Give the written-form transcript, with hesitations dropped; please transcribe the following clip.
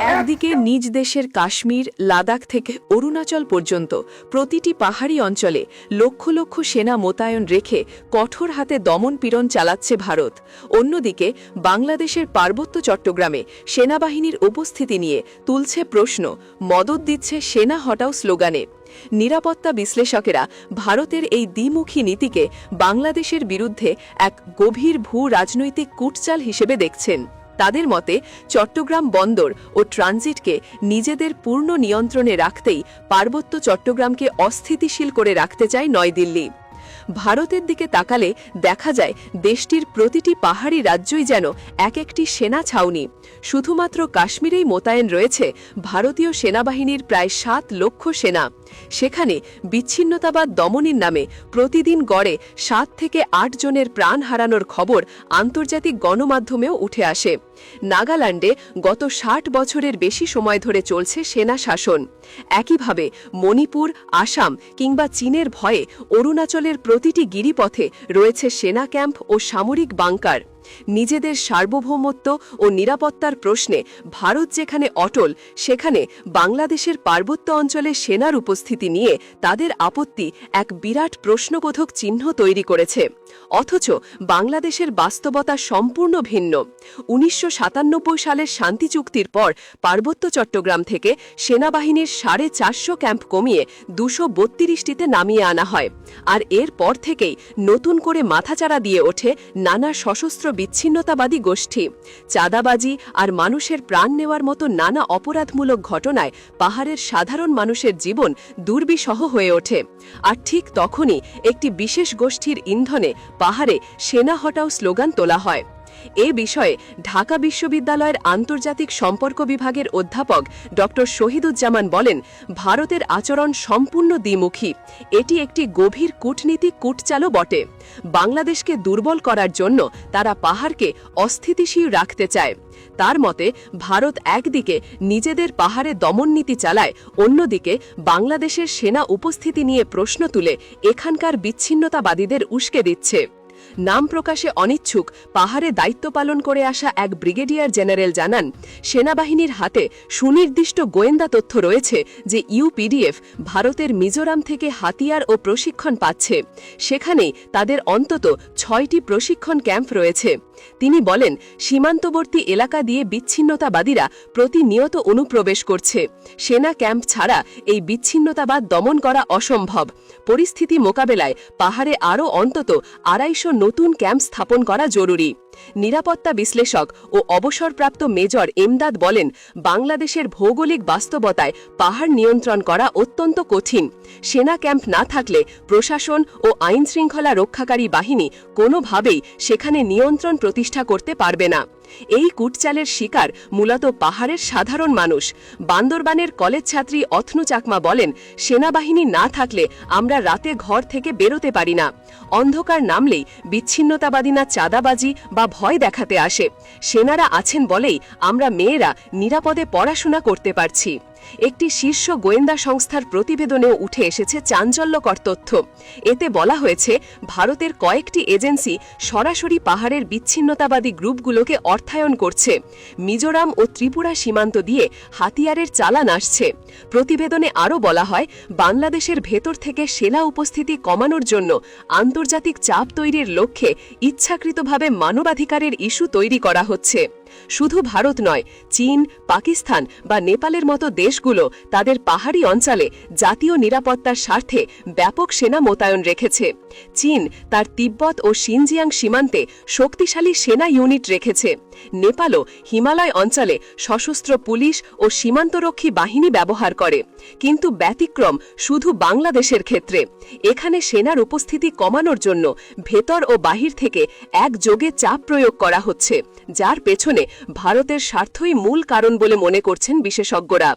একদিকে নিজ দেশের কাশ্মীর, লাদাখ থেকে অরুণাচল পর্যন্ত প্রতিটি পাহাড়ি অঞ্চলে লক্ষ লক্ষ সেনা মোতায়েন রেখে কঠোর হাতে দমন-পীড়ন চালাচ্ছে ভারত। অন্যদিকে বাংলাদেশের পার্বত্য চট্টগ্রামে সেনাবাহিনীর উপস্থিতি নিয়ে তুলছে প্রশ্ন, মদদ দিচ্ছে সেনা হটাও স্লোগানে। নিরাপত্তা বিশ্লেষকেরা ভারতের এই দ্বিমুখী নীতিকে বাংলাদেশের বিরুদ্ধে এক গভীর ভূ-রাজনৈতিক কূটচাল হিসেবে দেখছেন। তাদের মতে চট্টগ্রাম বন্দর ও ট্রানজিটকে নিজেদের পূর্ণ নিয়ন্ত্রণে রাখতেই পার্বত্য চট্টগ্রামকে অস্থিতিশীল করে রাখতে চায় নয়াদিল্লি। ভারতের দিকে তাকালে দেখা যায় দেশটির প্রতিটি পাহাড়ি রাজ্যই যেন এক একটি সেনা ছাউনি। শুধুমাত্র কাশ্মীরেই মোতায়েন রয়েছে ভারতীয় সেনাবাহিনীর প্রায় ৭ লক্ষ সেনা। সেখানে বিচ্ছিন্নতাবাদ দমনের নামে প্রতিদিন গড়ে ৭ থেকে ৮ জনের প্রাণ হারানোর খবর আন্তর্জাতিক গণমাধ্যমেও উঠে আসে। নাগাল্যান্ডে গত ৬০ বছরের বেশি সময় ধরে চলছে সেনা শাসন। একইভাবে মণিপুর, আসাম কিংবা চীনের ভয়ে অরুণাচলের প্রতিটি গিরিপথে রয়েছে সেনা ক্যাম্প ও সামরিক বাংকার। নিজেদের সার্বভৌমত্ব ও নিরাপত্তার প্রশ্নে ভারত যেখানে অটল, সেখানে বাংলাদেশের পার্বত্য অঞ্চলে সেনার উপস্থিতি নিয়ে তাদের আপত্তি এক বিরাট প্রশ্নবোধক চিহ্ন তৈরি করেছে। অথচ বাংলাদেশের বাস্তবতা সম্পূর্ণ ভিন্ন। ১৯৯৭ সালের শান্তি চুক্তির পর পার্বত্য চট্টগ্রাম থেকে সেনাবাহিনীর ৪৫০ ক্যাম্প কমিয়ে ২৩২টিতে নামিয়ে আনা হয়। আর এর পর থেকেই নতুন করে মাথাচাড়া দিয়ে ওঠে নানা সশস্ত্র বিচ্ছিন্নতাবাদী গোষ্ঠী। চাঁদাবাজি আর মানুষের প্রাণ নেওয়ার মতো নানা অপরাধমূলক ঘটনায় পাহাড়ের সাধারণ মানুষের জীবন দুর্বিষহ হয়ে ওঠে। আর ঠিক তখনই একটি বিশেষ গোষ্ঠীর ইন্ধনে পাহাড়ে সেনা হটাও স্লোগান তোলা হয়। এ বিষয়ে ঢাকা বিশ্ববিদ্যালয়ের আন্তর্জাতিক সম্পর্ক বিভাগের অধ্যাপক ড শহীদুজ্জামান বলেন, ভারতের আচরণ সম্পূর্ণ দ্বিমুখী। এটি একটি গভীর কূটনীতিক কূটচালও বটে। বাংলাদেশকে দুর্বল করার জন্য তারা পাহাড়কে অস্থিতিশীল রাখতে চায়। তার মতে ভারত একদিকে নিজেদের পাহাড়ে দমননীতি চালায়, অন্যদিকে বাংলাদেশের সেনা উপস্থিতি নিয়ে প্রশ্ন তুলে এখানকার বিচ্ছিন্নতাবাদীদের উস্কে দিচ্ছে। নাম প্রকাশে অনিচ্ছুক পাহাড়ে দায়িত্ব পালন করে আসা এক ব্রিগেডিয়ার জেনারেল জানান, সেনাবাহিনীর হাতে সুনির্দিষ্ট গোয়েন্দা তথ্য রয়েছে যে ইউপিডিএফ ভারতের মিজোরাম থেকে হাতিয়ার ও প্রশিক্ষণ পাচ্ছে। সেখানেই তাদের অন্তত ৬টি প্রশিক্ষণ ক্যাম্প রয়েছে। তিনি বলেন, সীমান্তবর্তী এলাকা দিয়ে বিচ্ছিন্নতাবাদীরা প্রতিনিয়ত অনুপ্রবেশ করছে। সেনা ক্যাম্প ছাড়া এই বিচ্ছিন্নতাবাদ দমন করা অসম্ভব। পরিস্থিতি মোকাবেলায় পাহাড়ে আরও অন্তত ২৫০ নতুন ক্যাম্প স্থাপন করা জরুরি। নিরাপত্তা বিশ্লেষক ও অবসরপ্রাপ্ত মেজর এমদাদ বলেন, বাংলাদেশের ভৌগোলিক বাস্তবতায় পাহাড় নিয়ন্ত্রণ করা অত্যন্ত কঠিন। সেনা ক্যাম্প না থাকলে প্রশাসন ও আইনশৃঙ্খলা রক্ষাকারী বাহিনী কোনোভাবেই সেখানে নিয়ন্ত্রণ প্রতিষ্ঠা করতে পারবে না। এই কূটচালের শিকার মূলত পাহাড়ের সাধারণ মানুষ। বান্দরবানের কলেজ ছাত্রী অথনু চাকমা বলেন, সেনাবাহিনী না থাকলে আমরা রাতে ঘর থেকে বেরোতে পারি না। অন্ধকার নামলেই বিচ্ছিন্নতাবাদীরা চাঁদাবাজি বা ভয় দেখাতে আসে। সেনারা আছেন বলেই আমরা মেয়েরা নিরাপদে পড়াশোনা করতে পারছি। একটি শীর্ষ গোয়েন্দা সংস্থার প্রতিবেদনেও উঠে এসেছে চাঞ্চল্যকর তথ্য। এতে বলা হয়েছে, ভারতের কয়েকটি এজেন্সি সরাসরি পাহাড়ের বিচ্ছিন্নতাবাদী গ্রুপগুলোকে অর্থায়ন করছে। মিজোরাম ও ত্রিপুরা সীমান্ত দিয়ে হাতিয়ারের চালান আসছে। প্রতিবেদনে আরও বলা হয়, বাংলাদেশের ভেতর থেকে সেনা উপস্থিতি কমানোর জন্য আন্তর্জাতিক চাপ তৈরির লক্ষ্যে ইচ্ছাকৃতভাবে মানবাধিকারের ইস্যু তৈরি করা হচ্ছে। শুধু ভারত নয়, চীন, পাকিস্তান বা নেপালের মতো দেশগুলো তাদের পাহাড়ি অঞ্চলে জাতীয় নিরাপত্তার স্বার্থে ব্যাপক সেনা মোতায়েন রেখেছে। চীন তার তিব্বত ও শিনজিয়াং সীমান্তে শক্তিশালী সেনা ইউনিট রেখেছে। নেপালও হিমালয় অঞ্চলে সশস্ত্র পুলিশ ও সীমান্তরক্ষী বাহিনী ব্যবহার করে। কিন্তু ব্যতিক্রম শুধু বাংলাদেশের ক্ষেত্রে। এখানে সেনার উপস্থিতি কমানোর জন্য ভেতর ও বাহির থেকে একযোগে চাপ প্রয়োগ করা হচ্ছে, যার পেছনে ভারতের স্বার্থই মূল কারণ বলে মনে করছেন বিশেষজ্ঞরা।